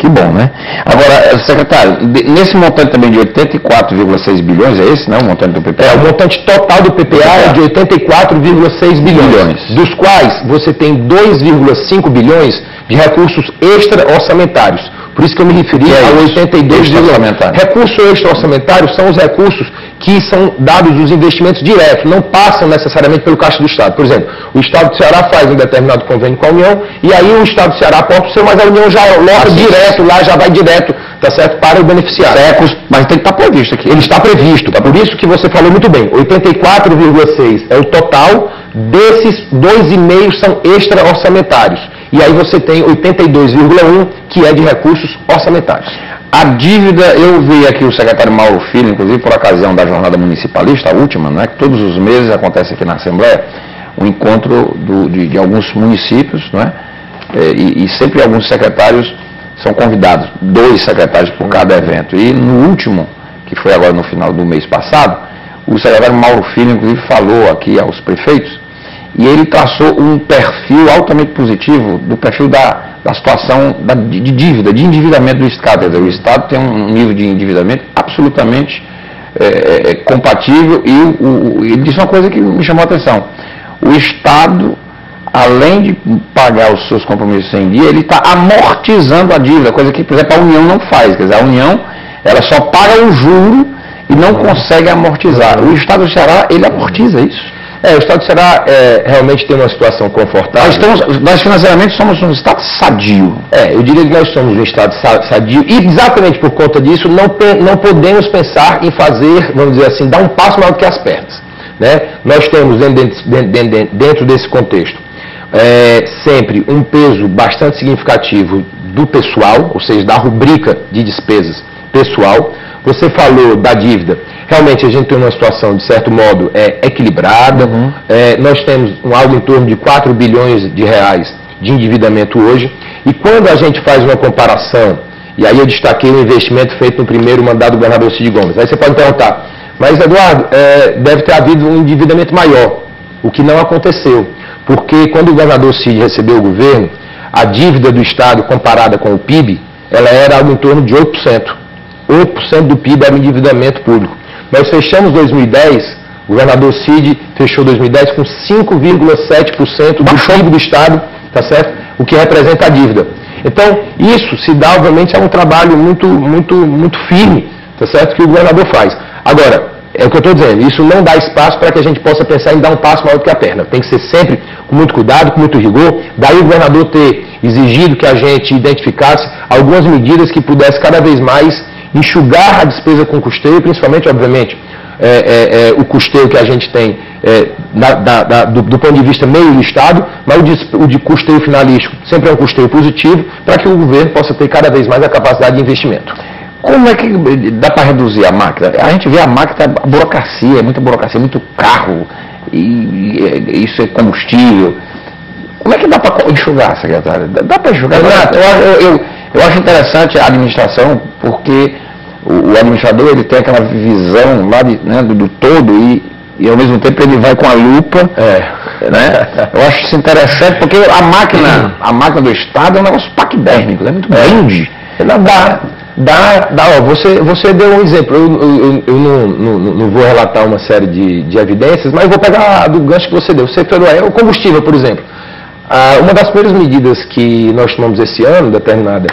Que bom, né? Agora, secretário, nesse montante também de 84,6 bilhões, é esse, não? O montante do PPA? O montante total do PPA é de 84,6 bilhões, dos quais você tem 2,5 bilhões de recursos extra-orçamentários. Por isso que eu me referi a 82 recursos extra-orçamentários são os recursos que são dados os investimentos diretos, não passam necessariamente pelo Caixa do Estado. Por exemplo, o Estado do Ceará faz um determinado convênio com a União, e aí o Estado do Ceará pode ser, mas a União já loca direto lá, já vai direto, tá certo, para o beneficiário. Mas tem que estar previsto aqui. Ele está previsto, por isso que você falou muito bem, 84,6 é o total, desses 2,5 são extra-orçamentários. E aí você tem 82,1, que é de recursos orçamentários. A dívida, eu vi aqui o secretário Mauro Filho, inclusive por ocasião da jornada municipalista, a última, né, que todos os meses acontece aqui na Assembleia, um encontro de alguns municípios, né, e sempre alguns secretários são convidados, 2 secretários por cada evento. E no último, que foi agora no final do mês passado, o secretário Mauro Filho, inclusive, falou aqui aos prefeitos, e ele traçou um perfil altamente positivo do perfil da situação de dívida, de endividamento do Estado. Quer dizer, o Estado tem um nível de endividamento absolutamente compatível e ele disse uma coisa que me chamou a atenção. O Estado, além de pagar os seus compromissos em dia, ele está amortizando a dívida, coisa que, por exemplo, a União não faz. Quer dizer, a União ela só paga o juro e não consegue amortizar. O Estado do Ceará, ele amortiza isso. O Estado do Ceará realmente tem uma situação confortável. Nós financeiramente somos um Estado sadio. Eu diria que nós somos um Estado sadio e exatamente por conta disso não podemos pensar em fazer, vamos dizer assim, dar um passo maior do que as pernas. Né? Nós temos dentro desse contexto sempre um peso bastante significativo do pessoal, ou seja, da rubrica de despesas pessoal. Você falou da dívida. Realmente a gente tem uma situação, de certo modo, equilibrada. Nós temos algo em torno de 4 bilhões de reais de endividamento hoje. E quando a gente faz uma comparação, e aí eu destaquei o investimento feito no primeiro mandato do governador Cid Gomes. Aí você pode perguntar, mas Eduardo, deve ter havido um endividamento maior, o que não aconteceu. Porque quando o governador Cid recebeu o governo, a dívida do Estado comparada com o PIB, ela era algo em torno de 8%. 8% do PIB era o endividamento público. Nós fechamos 2010, o governador Cid fechou 2010 com 5,7% do PIB do Estado, tá certo? O que representa a dívida. Então, isso se dá, obviamente, a um trabalho muito firme, tá certo? Que o governador faz. Agora, é o que eu estou dizendo, isso não dá espaço para que a gente possa pensar em dar um passo maior do que a perna. Tem que ser sempre com muito cuidado, com muito rigor. Daí o governador ter exigido que a gente identificasse algumas medidas que pudesse cada vez mais enxugar a despesa com custeio, principalmente, obviamente, o custeio que a gente tem do ponto de vista meio do Estado, mas o de custeio finalístico sempre é um custeio positivo, para que o governo possa ter cada vez mais a capacidade de investimento. Como é que dá para reduzir a máquina? A gente vê a máquina, a burocracia, muita burocracia, muito carro, e isso é combustível. Como é que dá para enxugar, secretário? Dá para enxugar? Renato, eu acho interessante a administração, porque o administrador ele tem aquela visão lá do todo e ao mesmo tempo ele vai com a lupa. Né? Eu acho isso interessante, porque a máquina do Estado é um negócio paquidérmico, é muito grande. Você deu um exemplo, eu não vou relatar uma série de evidências, mas eu vou pegar do gancho que você deu. Você falou, o combustível, por exemplo. Uma das primeiras medidas que nós tomamos esse ano, determinada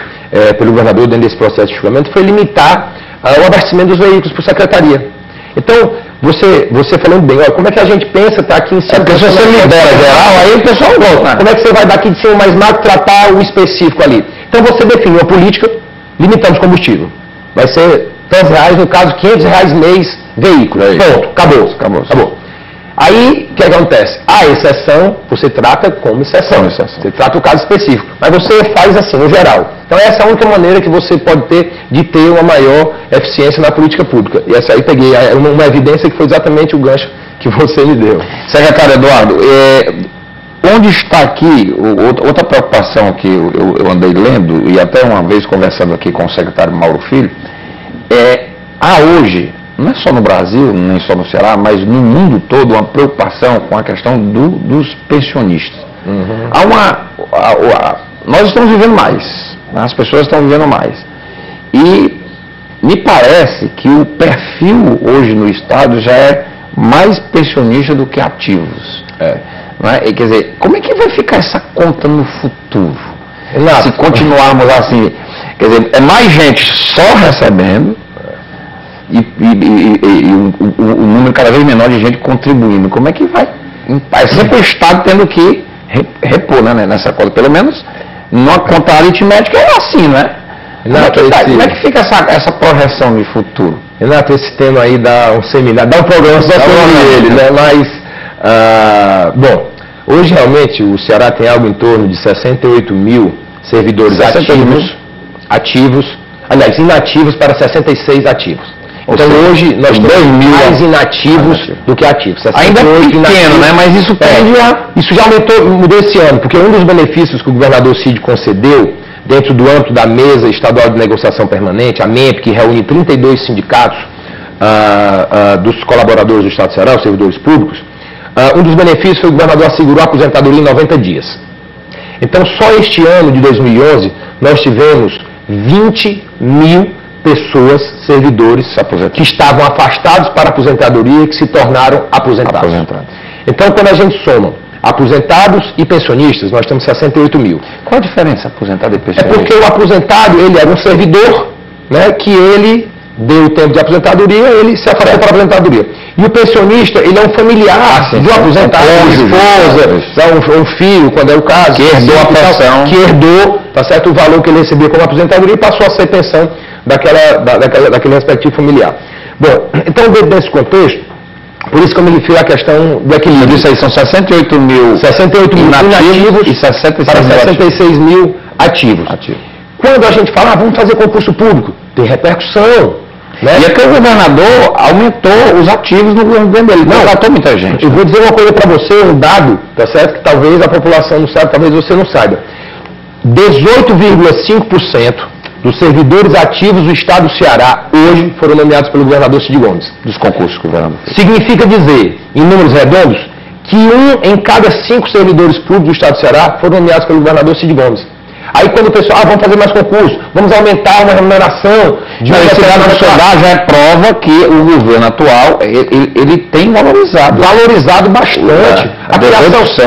pelo governador dentro desse processo de enxugamento, foi limitar o abastecimento dos veículos por secretaria. Então, você falando bem, olha, como é que a gente pensa, está aqui em cima... Porque se você libera geral, aí o pessoal volta. Como é que você vai daqui de cima mais macro tratar o específico ali? Então você define uma política, limitamos combustível. Vai ser R$10, no caso, R$500 mês veículo. Pronto, acabou. Aí, o que acontece? A exceção, você trata como exceção. Você trata o caso específico. Mas você faz assim, no geral. Então, essa é a única maneira que você pode ter de ter uma maior eficiência na política pública. E essa aí peguei uma evidência que foi exatamente o gancho que você me deu. Secretário Eduardo, onde está aqui, outra preocupação que eu andei lendo, e até uma vez conversando aqui com o secretário Mauro Filho, há hoje, não é só no Brasil, nem só no Ceará, mas no mundo todo, uma preocupação com a questão dos pensionistas. Nós estamos vivendo mais, As pessoas estão vivendo mais. E me parece que o perfil hoje no Estado já é mais pensionista do que ativos. Não é? E, quer dizer, como é que vai ficar essa conta no futuro? Se continuarmos assim, quer dizer, é mais gente só recebendo e o número cada vez menor de gente contribuindo. Como é que vai? É sempre o Estado tendo que repor, né, nessa conta. Pelo menos, numa conta aritmética é assim, né? Como é que fica essa projeção de futuro? Renato, esse tema aí dá um seminário, dá um programa só sobre ele, né? Mas, bom, hoje realmente o Ceará tem algo em torno de 68 mil servidores aliás, inativos para 66 ativos. Então hoje nós temos mais inativos do que ativos. Ainda é pequeno, inativos, né? Mas isso isso já mudou esse ano, porque um dos benefícios que o governador Cid concedeu dentro do âmbito da Mesa Estadual de Negociação Permanente, a MEMP, que reúne 32 sindicatos dos colaboradores do Estado do Ceará, os servidores públicos, um dos benefícios foi que o governador assegurou a aposentadoria em 90 dias. Então, só este ano de 2011, nós tivemos 20 mil pessoas, servidores, que estavam afastados para aposentadoria e que se tornaram aposentados. Então, quando a gente soma aposentados e pensionistas, nós temos 68 mil. Qual a diferença, aposentado e pensionista? É porque o aposentado, ele era um servidor, né, que ele deu o tempo de aposentadoria, ele se afastou para a aposentadoria. E o pensionista, ele é um familiar do aposentado, esposa, um filho, quando é o caso, que herdou a pensão, que herdou, tá certo, o valor que ele recebia como aposentadoria e passou a ser pensão daquele respectivo familiar. Bom, então dentro desse contexto, por isso que eu me refiro à questão do equilíbrio. Isso aí são 68 mil inativos e 66 mil ativos. Quando a gente fala, vamos fazer concurso público, tem repercussão. Né? E é que o governador aumentou os ativos no governo dele. Não contratou muita gente. Eu vou dizer uma coisa para você, um dado, tá certo? Que talvez a população não saiba, talvez você não saiba. 18,5% dos servidores ativos do Estado do Ceará hoje foram nomeados pelo governador Cid Gomes. Dos concursos que o governador fez. Significa dizer, em números redondos, que 1 em cada 5 servidores públicos do Estado do Ceará foram nomeados pelo governador Cid Gomes. Aí quando o pessoal, vamos fazer mais concurso, vamos aumentar uma remuneração. Esse dado já é prova que o governo atual, ele tem valorizado. Valorizado bastante.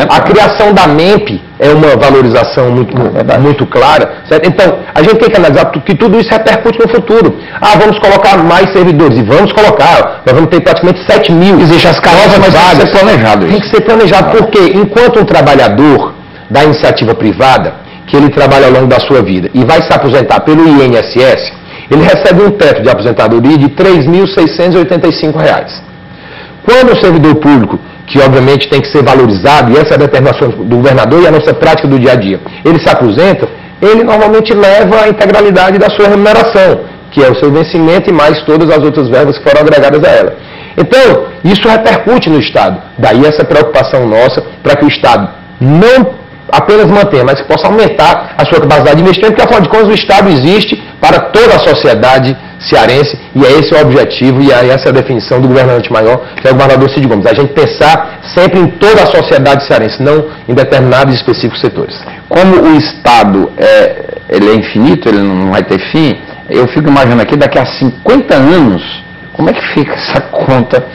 A criação da MEMP é uma valorização muito clara. Certo? Então, a gente tem que analisar que tudo isso repercute no futuro. Vamos colocar mais servidores. E vamos colocar. Nós vamos ter praticamente 7 mil. Existem as carreiras, mas tem que ser planejado isso. Tem que ser planejado, porque enquanto um trabalhador da iniciativa privada, que ele trabalha ao longo da sua vida e vai se aposentar pelo INSS, ele recebe um teto de aposentadoria de R$ 3.685. Quando o servidor público, que obviamente tem que ser valorizado, e essa é a determinação do governador e a nossa prática do dia a dia, ele se aposenta, ele normalmente leva a integralidade da sua remuneração, que é o seu vencimento e mais todas as outras verbas que foram agregadas a ela. Então, isso repercute no Estado. Daí essa preocupação nossa para que o Estado não apenas manter, mas que possa aumentar a sua capacidade de investimento, porque afinal de contas o Estado existe para toda a sociedade cearense e é esse o objetivo e essa é a definição do governante maior, que é o governador Cid Gomes. A gente pensar sempre em toda a sociedade cearense, não em determinados específicos setores. Como o Estado ele é infinito, ele não vai ter fim, eu fico imaginando aqui, daqui a 50 anos, como é que fica essa conta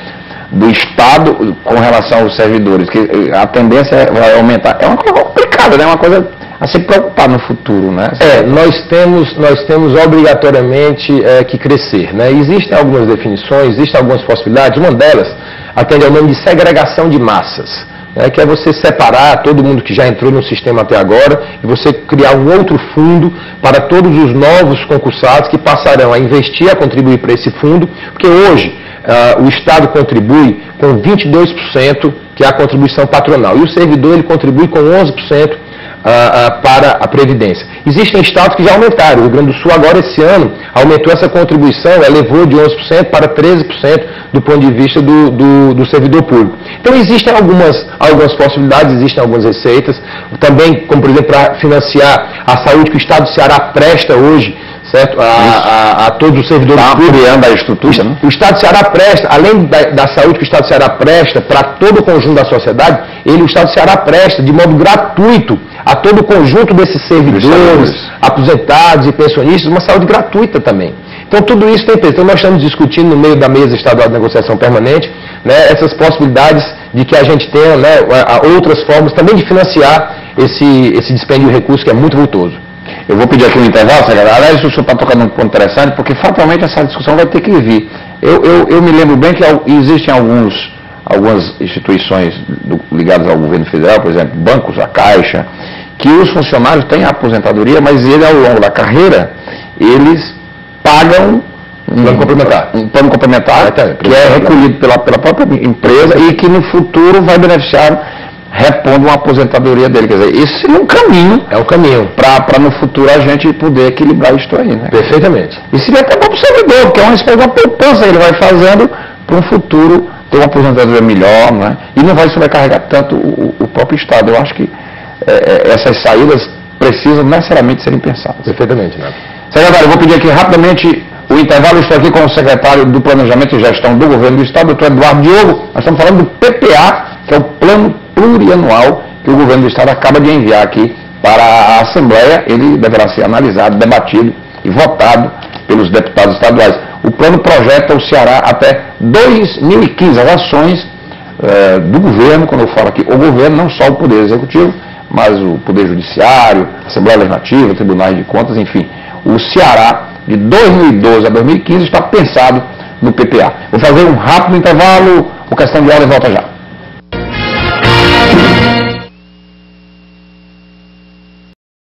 do Estado com relação aos servidores, que a tendência vai aumentar. É uma coisa complicada, né? É uma coisa a se preocupar no futuro, né? Nós temos obrigatoriamente que crescer, né? Existem algumas definições, existem algumas possibilidades, uma delas atende ao nome de segregação de massas, né? Que é você separar todo mundo que já entrou no sistema até agora e você criar um outro fundo para todos os novos concursados que passarão a investir, a contribuir para esse fundo, porque hoje o Estado contribui com 22%, que é a contribuição patronal, e o servidor ele contribui com 11% para a Previdência. Existem estados que já aumentaram. O Rio Grande do Sul agora, esse ano, aumentou essa contribuição, elevou de 11% para 13% do ponto de vista do servidor público. Então existem algumas possibilidades, existem algumas receitas, também, como por exemplo, para financiar a saúde que o Estado do Ceará presta hoje, certo? A todos os servidores públicos. A estrutura, né? O Estado do Ceará presta, além da saúde que o Estado do Ceará presta para todo o conjunto da sociedade, o Estado do Ceará presta de modo gratuito a todo o conjunto desses servidores, aposentados e pensionistas, uma saúde gratuita também. Então tudo isso tem preço. Então nós estamos discutindo no meio da mesa estadual de negociação permanente, né, essas possibilidades de que a gente tenha, né, outras formas também de financiar esse dispêndio de recursos que é muito vultoso. Eu vou pedir aqui um intervalo, secretário. Aliás, o senhor está tocando um ponto interessante, porque fatalmente essa discussão vai ter que vir. Eu me lembro bem que existem algumas instituições ligadas ao governo federal, por exemplo, bancos, a Caixa, que os funcionários têm a aposentadoria, mas ao longo da carreira, eles pagam um plano complementar que é recolhido pela própria empresa e que no futuro vai beneficiar repondo uma aposentadoria dele. Quer dizer, esse é um caminho. É um caminho. Para no futuro a gente poder equilibrar isso aí, né? Perfeitamente. E seria até bom para o servidor, porque é uma espécie de uma poupança que ele vai fazendo para um futuro ter uma aposentadoria melhor, né? E não vai sobrecarregar tanto o próprio Estado. Eu acho que essas saídas precisam necessariamente serem pensadas. Perfeitamente, né? Secretário, eu vou pedir aqui rapidamente o intervalo. Estou aqui com o secretário do Planejamento e Gestão do Governo do Estado, doutor Eduardo Diogo. Nós estamos falando do PPA, que é o Plano Plurianual que o Governo do Estado acaba de enviar aqui para a Assembleia. Ele deverá ser analisado, debatido e votado pelos deputados estaduais. O plano projeta o Ceará até 2015, as ações do governo, quando eu falo aqui o governo, não só o Poder Executivo, mas o Poder Judiciário, Assembleia Legislativa, Tribunais de Contas, enfim. O Ceará, de 2012 a 2015, está pensado no PPA. Vou fazer um rápido intervalo, o Questão de Hora e volta já.